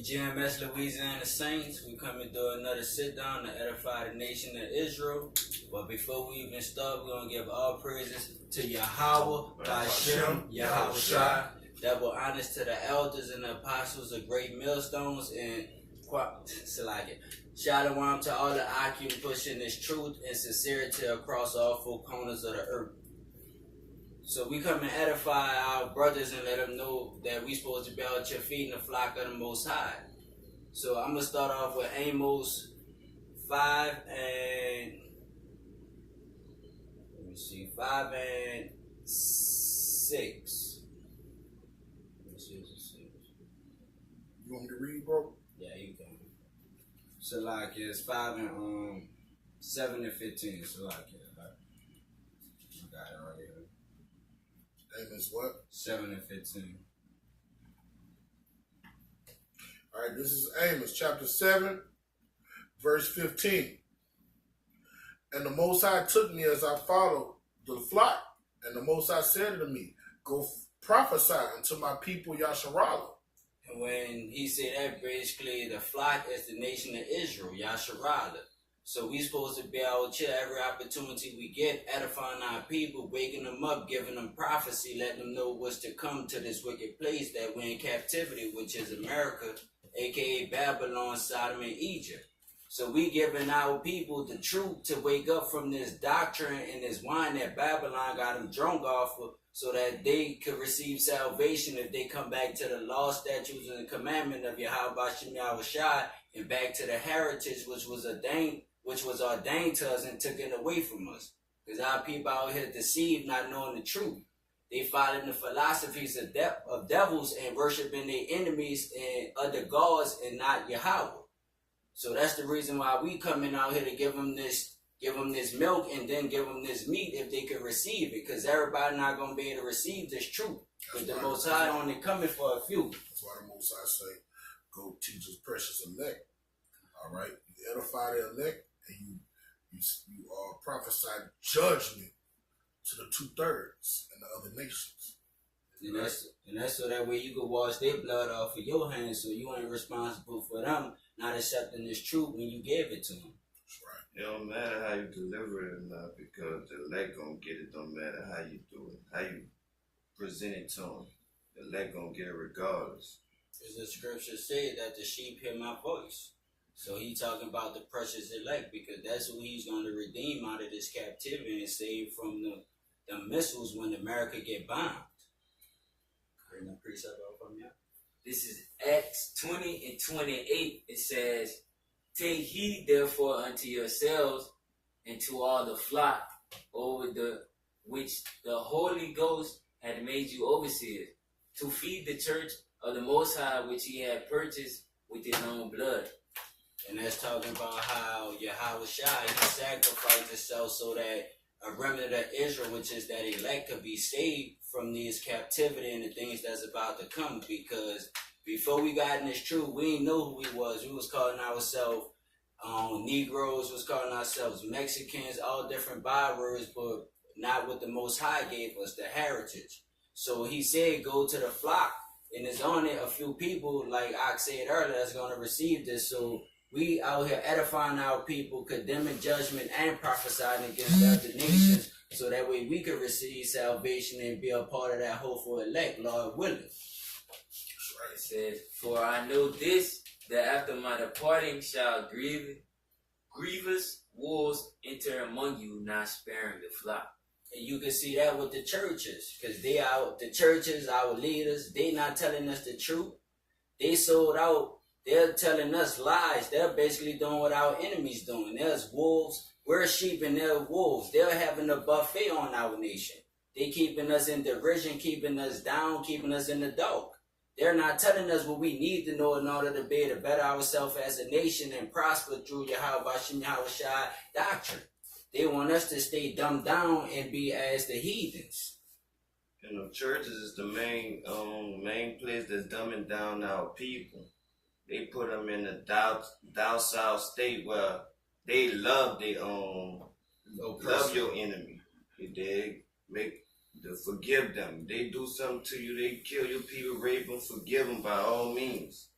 GMS Louisiana Saints. We come and do another sit down to edify the nation of Israel. But before we even start, we're going to give all praises to Yahweh, Hashem, Yahweh Shai. Double honors to the elders and the apostles of great millstones and Shalom to all the IQ pushing this truth and sincerity across all four corners of the earth. So we come and edify our brothers and let them know that we supposed to be out here feeding the flock of the Most High. So I'm going to start off with Amos 5 and 6. You want me to read, bro? Yeah, you can. So like it's 5 and 7 and 15. So like I got it right here. Amos what? 7 and 15. All right, this is Amos chapter 7, verse 15. And the Most High took me as I followed the flock, and the Most High said unto me, go prophesy unto my people Yasharallah. And when he said that, basically the flock is the nation of Israel, Yasharallah. So we supposed to be out here every opportunity we get, edifying our people, waking them up, giving them prophecy, letting them know what's to come to this wicked place that we're in captivity, which is America, aka Babylon, Sodom, and Egypt. So we giving our people the truth to wake up from this doctrine and this wine that Babylon got them drunk off of, so that they could receive salvation if they come back to the law, statutes, and the commandment of Yahweh Yahweh Shai, and back to the heritage which was ordained to us and taken away from us. Because our people out here deceived, not knowing the truth. They following the philosophies of devils and worshiping their enemies and other gods and not Yahweh. So that's the reason why we coming out here to give them this milk and then give them this meat if they can receive it. Because everybody not going to be able to receive this truth. But the Most High only coming for a few. That's why the Most High say, go teach his precious elect. All right? You edify the elect and you prophesy judgment to the 2/3 and the other nations. And that's so that way you can wash their blood off of your hands, so you ain't responsible for them not accepting this truth when you gave it to them. That's right. It don't matter how you deliver it or not, because the elect gonna get it. Don't matter how you do it, how you present it to them. The elect gonna get it regardless. Because the scripture said that the sheep hear my voice. So he talking about the precious elect, because that's who he's going to redeem out of this captivity and save from the missiles when America get bombed. Bring the precept up from you. This is Acts 20 and 28. It says, take heed therefore unto yourselves and to all the flock over which the Holy Ghost had made you overseers, to feed the church of the Most High, which he had purchased with his own blood. And that's talking about how Yahweh Shai, he sacrificed himself so that a remnant of Israel, which is that elect, could be saved from these captivity and the things that's about to come. Because before we got in this truth, we didn't know who we was. We was calling ourselves Negroes, was calling ourselves Mexicans, all different bywords, but not what the Most High gave us, the heritage. So he said, go to the flock. And there's only a few people, like I said earlier, that's going to receive this. So we out here edifying our people, condemning judgment and prophesying against the other nations, so that way we could receive salvation and be a part of that hopeful elect, Lord willing. That's right. It says, for I know this, that after my departing shall grievous wolves enter among you, not sparing the flock. And you can see that with the churches, because the churches, our leaders, they not telling us the truth. They sold out. They're telling us lies. They're basically doing what our enemies doing. There's wolves. We're sheep and they're wolves. They're having a buffet on our nation. They keeping us in derision, keeping us down, keeping us in the dark. They're not telling us what we need to know in order to be able to better ourselves as a nation and prosper through Yahweh Shai doctrine. They want us to stay dumbed down and be as the heathens. And the churches is the main place that's dumbing down our people. They put them in the down south state where they love their own, love your enemy. They forgive them. They do something to you, they kill your people, rape them, forgive them by all means.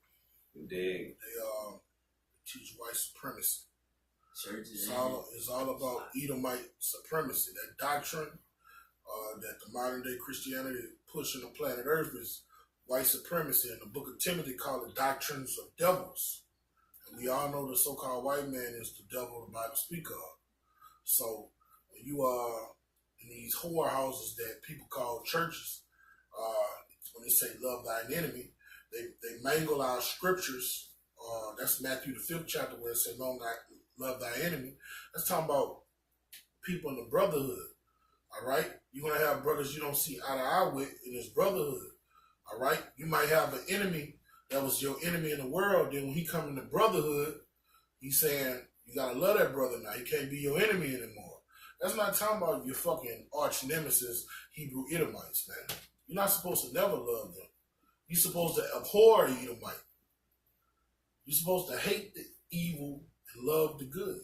Dig. They teach white supremacy. Churches. It's all about Edomite supremacy. That doctrine that the modern day Christianity pushing the planet Earth is white supremacy. And the book of Timothy called it doctrines of devils. And we all know the so-called white man is the devil the Bible speak of. So when you are in these whorehouses that people call churches, when they say love thine enemy, they mangle our scriptures. That's Matthew the 5th chapter where it says love thy enemy. That's talking about people in the brotherhood. All right, you're gonna have brothers you don't see eye to eye with in this brotherhood. All right, you might have an enemy that was your enemy in the world. Then when he come in the brotherhood, he's saying you gotta love that brother now. He can't be your enemy anymore. That's not talking about your fucking arch nemesis Hebrew Edomites, man. You're not supposed to never love them. You're supposed to abhor the Edomite. You're supposed to hate the evil and love the good.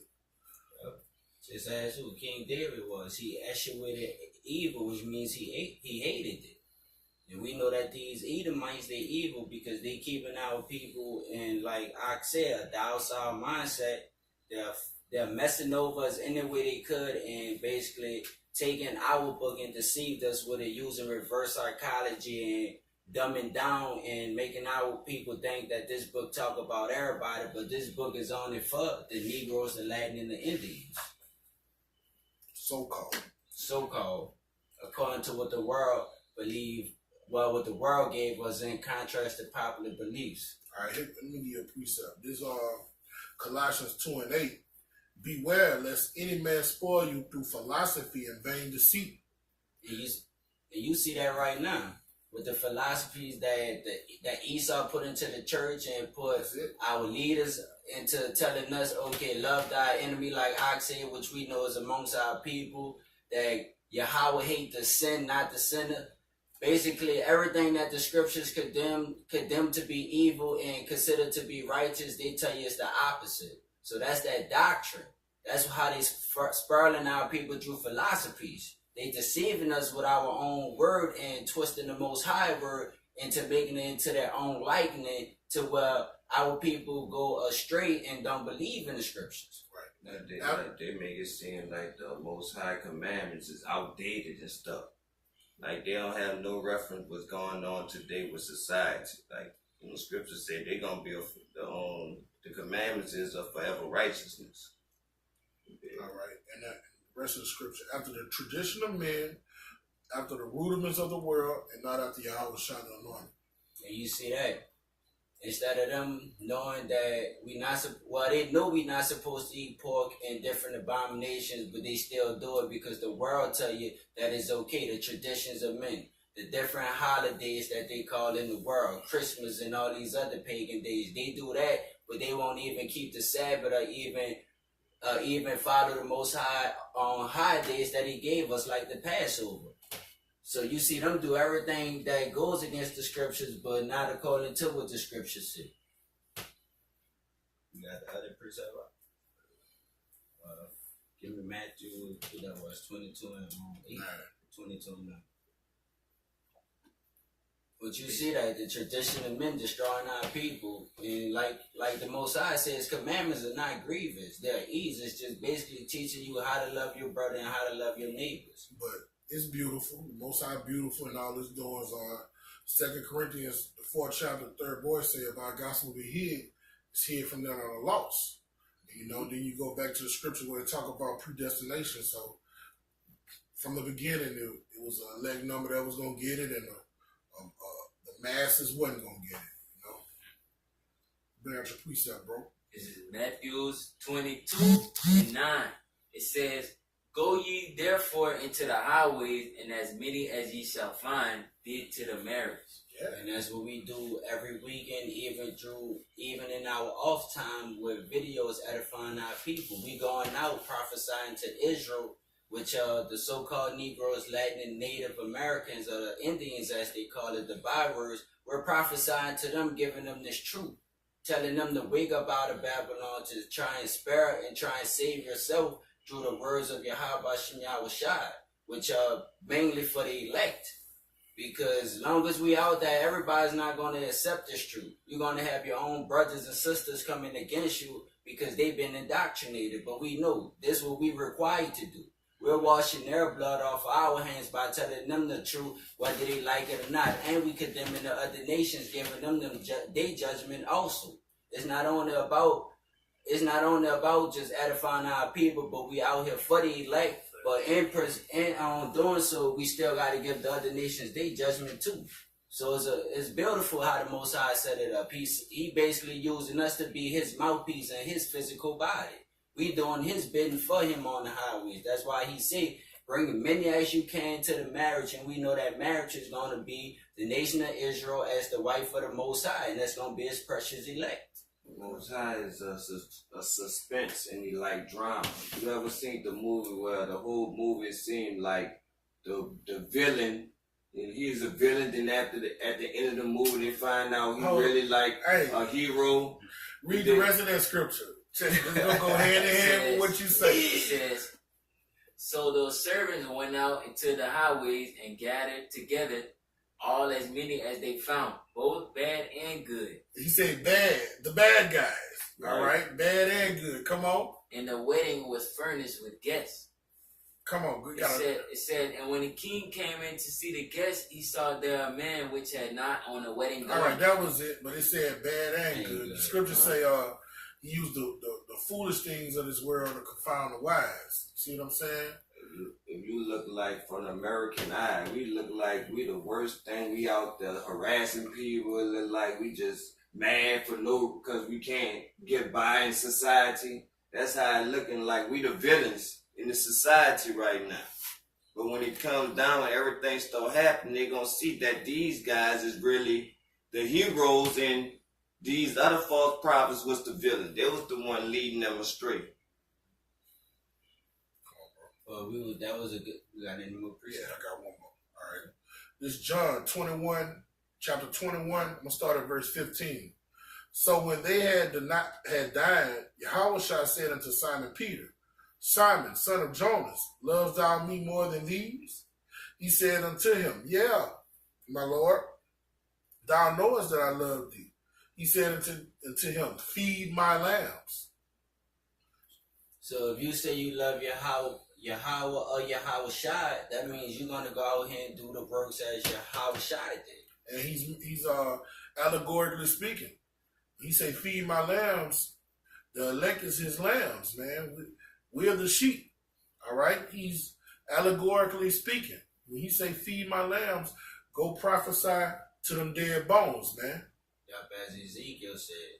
Just as who King David was. He executed evil, which means he hated it. And we know that these Edomites, they evil because they keeping our people in, like Ox said, a docile mindset. They're messing over us any way they could and basically taking our book and deceived us with it using reverse psychology and dumbing down and making our people think that this book talk about everybody, but this book is only for the Negroes, the Latin, and the Indians. So-called, according to what the world believe, well, what the world gave us in contrast to popular beliefs. All right, let me give you a precept. This Colossians 2:8. Beware lest any man spoil you through philosophy and vain deceit. And you see that right now with the philosophies that Esau put into the church and put our leaders into telling us, okay, love thy enemy like Ox said, which we know is amongst our people, that Yahweh hate the sin, not the sinner. Basically, everything that the scriptures condemn to be evil and consider to be righteous, they tell you it's the opposite. So that's that doctrine. That's how they spurling our people through philosophies. They deceiving us with our own word and twisting the Most High word into making it into their own likeness to where our people go astray and don't believe in the scriptures. Right. They make it seem like the Most High commandments is outdated and stuff. Like they don't have no reference what's going on today with society. Like the scriptures say they're gonna be the commandments is of forever righteousness. All right, and the rest of the scripture, after the tradition of men, after the rudiments of the world, and not after Yahweh Shai the anointed. And you see that instead of them knowing that they know we not supposed to eat pork and different abominations, but they still do it because the world tell you that it's okay. The traditions of men, the different holidays that they call in the world, Christmas and all these other pagan days, they do that, but they won't even keep the Sabbath or even follow the Most High on high days that He gave us, like the Passover. So you see them do everything that goes against the scriptures, but not according to what the scriptures say. You got the other precept? Give me Matthew, that was 22 and 8. 22 and 9. But you see that the tradition of men destroying our people, and like the Most High says, commandments are not grievous; they're easy. It's just basically teaching you how to love your brother and how to love your neighbors. But it's beautiful. The Most High beautiful, and all His doings are. 2 Corinthians, the 4th chapter, 3rd verse say, if our gospel be hid, it's hid from them that are lost. You know, then you go back to the scripture where they talk about predestination. So from the beginning, it was a elect number that was going to get it, and the masses wasn't going to get it. You know, bring out your precept, bro. This is Matthew 22 and 9. It says, go ye therefore into the highways, and as many as ye shall find, bid to the marriage. Yeah. And that's what we do every weekend, even in our off time with videos edifying our people. We going out prophesying to Israel, which are the so-called Negroes, Latin, and Native Americans, or the Indians as they call it, the byword. We're prophesying to them, giving them this truth, telling them to wake up out of Babylon to try and spare and try and save yourself through the words of Yahweh Shem Yahweh Shai, which are mainly for the elect. Because as long as we out there, everybody's not going to accept this truth. You're going to have your own brothers and sisters coming against you because they've been indoctrinated. But we know this is what we required to do. We're washing their blood off our hands by telling them the truth, whether they like it or not. And we condemning the other nations, giving them their judgment also. It's not only about just edifying our people, but we out here for the elect. But in doing so, we still got to give the other nations their judgment too. So it's beautiful how the Most High set it up. He basically using us to be his mouthpiece and his physical body. We doing his bidding for him on the highways. That's why he say, bring as many as you can to the marriage. And we know that marriage is going to be the nation of Israel as the wife of the Most High. And that's going to be his precious elect. Most High is a suspense and he like drama. You ever seen the movie where the whole movie seemed like the villain, and he's a villain, then at the end of the movie they find out he really like a hero. Read the rest of that scripture. It's gonna go hand in hand with what you say. It says, so those servants went out into the highways and gathered together all as many as they found, both bad and good. He said bad, the bad guys. All right, bad and good. Come on. And the wedding was furnished with guests. Come on. It said, and when the king came in to see the guests, he saw there a man which had not on a wedding garment. All right, that was it. But it said bad and good. The scriptures say he used the foolish things of this world to confound the wise. See what I'm saying? If you look like from the American eye, we look like we the worst thing. We out there harassing people. It look like we just mad because we can't get by in society. That's how it looking like we the villains in the society right now. But when it comes down and everything start happening, they're gonna see that these guys is really the heroes and these other false prophets was the villain. They was the one leading them astray. That was a good. We got any more? Yeah, I got one more. All right. This is John 21, chapter 21. I'm gonna start at verse 15. So when they had dined, Yahushua said unto Simon Peter, Simon, son of Jonas, lovest thou me more than these? He said unto him, Yeah, my Lord, thou knowest that I love thee. He said unto him, Feed my lambs. So if you say you love Yahweh or Yahushua, that means you're gonna go out here and do the works as Yahushua did. And he's allegorically speaking. He say, Feed my lambs. The elect is his lambs, man. We're the sheep. All right? He's allegorically speaking. When he say, Feed my lambs, go prophesy to them dead bones, man. Yup, as Ezekiel said.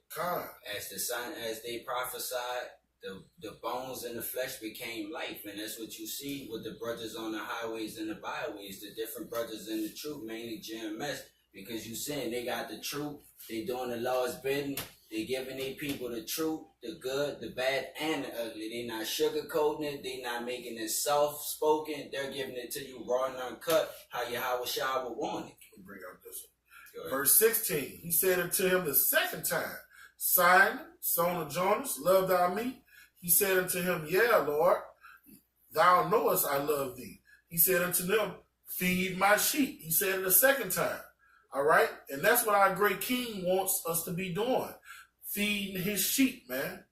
As they prophesied, the bones and the flesh became life. And that's what you see with the brothers on the highways and the byways, the different brothers in the truth, mainly GMS, because you saying they got the truth, they doing the Lord's bidding, they giving their people the truth, the good, the bad, and the ugly. They not sugarcoating it, they not making it soft-spoken, they're giving it to you raw and uncut, how Yahushua would want it. Bring out this one. Verse 16, he said unto him the second time, Simon, son of Jonas, love thou me? He said unto him, Yeah, Lord, thou knowest I love thee. He said unto them, Feed my sheep. He said it a second time. All right? And that's what our great king wants us to be doing. Feeding his sheep, man.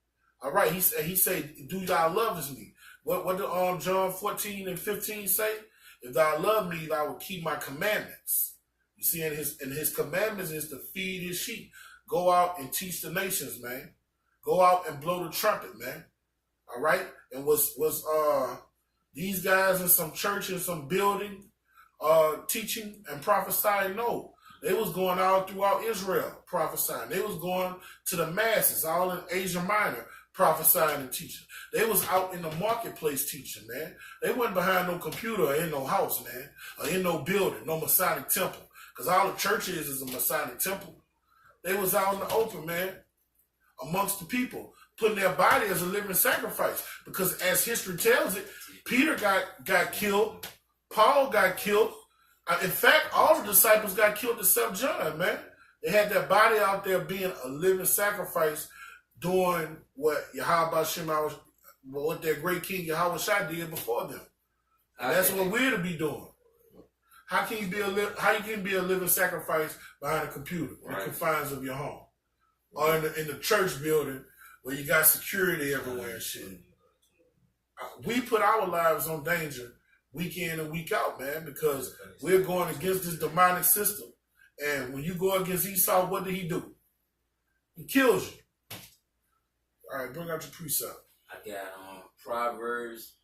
All right? He said, Do thou lovest me? What did John 14 and 15 say? If thou love me, thou will keep my commandments. You see, and his commandments is to feed his sheep. Go out and teach the nations, man. Go out and blow the trumpet, man. All right? And was these guys in some church in some building teaching and prophesying? No. They was going all throughout Israel prophesying. They was going to the masses, all in Asia Minor, prophesying and teaching. They was out in the marketplace teaching, man. They wasn't behind no computer or in no house, man, or in no building, no Masonic temple. Because all the church is a Masonic temple. They was out in the open, man, amongst the people, putting their body as a living sacrifice. Because as history tells it, Peter got killed, Paul got killed. In fact, all the disciples got killed except John, man. They had their body out there being a living sacrifice, doing what what their great king Yahushua did before them. And that's what we're to be doing. How can you be a living sacrifice behind a computer in the Right. confines of your home, or in the church building where you got security everywhere and shit? We put our lives on danger week in and week out, man, because we're going against this demonic system. And when you go against Esau, what did he do? He kills you. All right, bring out your precept. I got Proverbs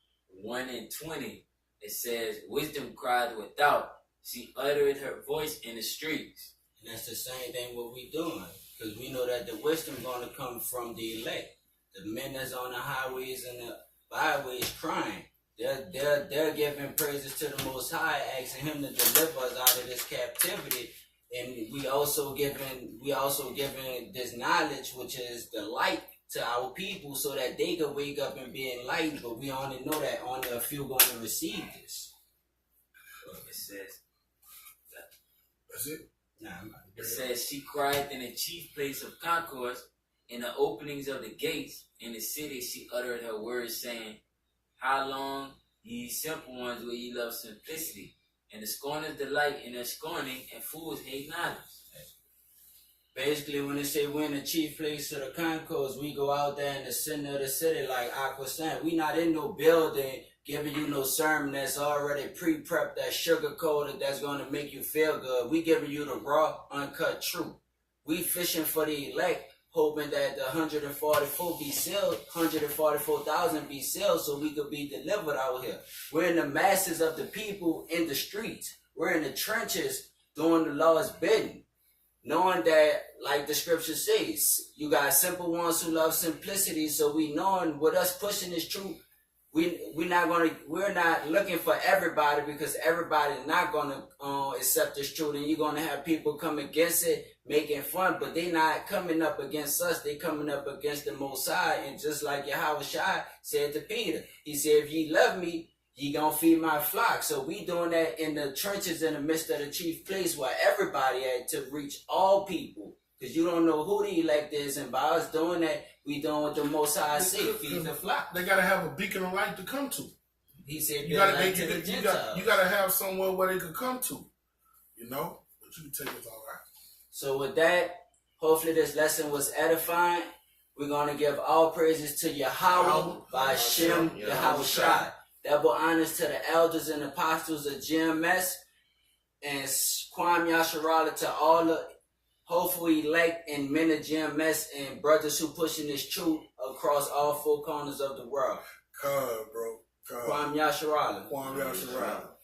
1:20. It says, "Wisdom cried without; she uttered her voice in the streets." And that's the same thing what we doing. Because we know that the wisdom going to come from the elect. The men that's on the highways and the byways crying. They're giving praises to the Most High, asking Him to deliver us out of this captivity. And we also giving this knowledge, which is the light, to our people, so that they can wake up and be enlightened. But we only know that only a few going to receive this. It says, That's it. It says, "She cried in the chief place of concourse, in the openings of the gates. In the city she uttered her words, saying, How long, ye simple ones, will ye love simplicity? And the scorners delight in their scorning, and fools hate knowledge." Basically, when they say we're in the chief place of the concourse, we go out there in the center of the city, like Aqua said. We not in no building giving you no sermon that's already pre-prepped, that's sugar-coated, that's going to make you feel good. We giving you the raw, uncut truth. We fishing for the elect, hoping that the 144,000 be sealed so we could be delivered out here. We're in the masses of the people in the streets. We're in the trenches doing the Lord's bidding. Knowing that, like the scripture says, you got simple ones who love simplicity. So we knowing with us pushing this truth, we're not looking for everybody, because everybody's not gonna accept this truth, and you're gonna have people come against it, making fun, but they not coming up against us. They coming up against the Most High. And just like Yahweh Shai said to Peter, he said, "If ye love me, ye gonna feed my flock." So we doing that in the churches in the midst of the chief place where everybody had to reach all people, because you don't know who the elect is. And by us doing that, we doing what the Most High said, feed the flock. They gotta have a beacon of light to come to. He said, You gotta have somewhere where they could come to. You know? But you can take it all right. So with that, hopefully this lesson was edifying. We're going to give all praises to Yahweh by Shem Yahweh Shai. Double honors to the elders and apostles of GMS, and Kwam Yasharala to all the hopeful elect and men of GMS and brothers who pushing this truth across all four corners of the world. Come, bro. Come. Kwam Yasharala. Kwam Yasharala.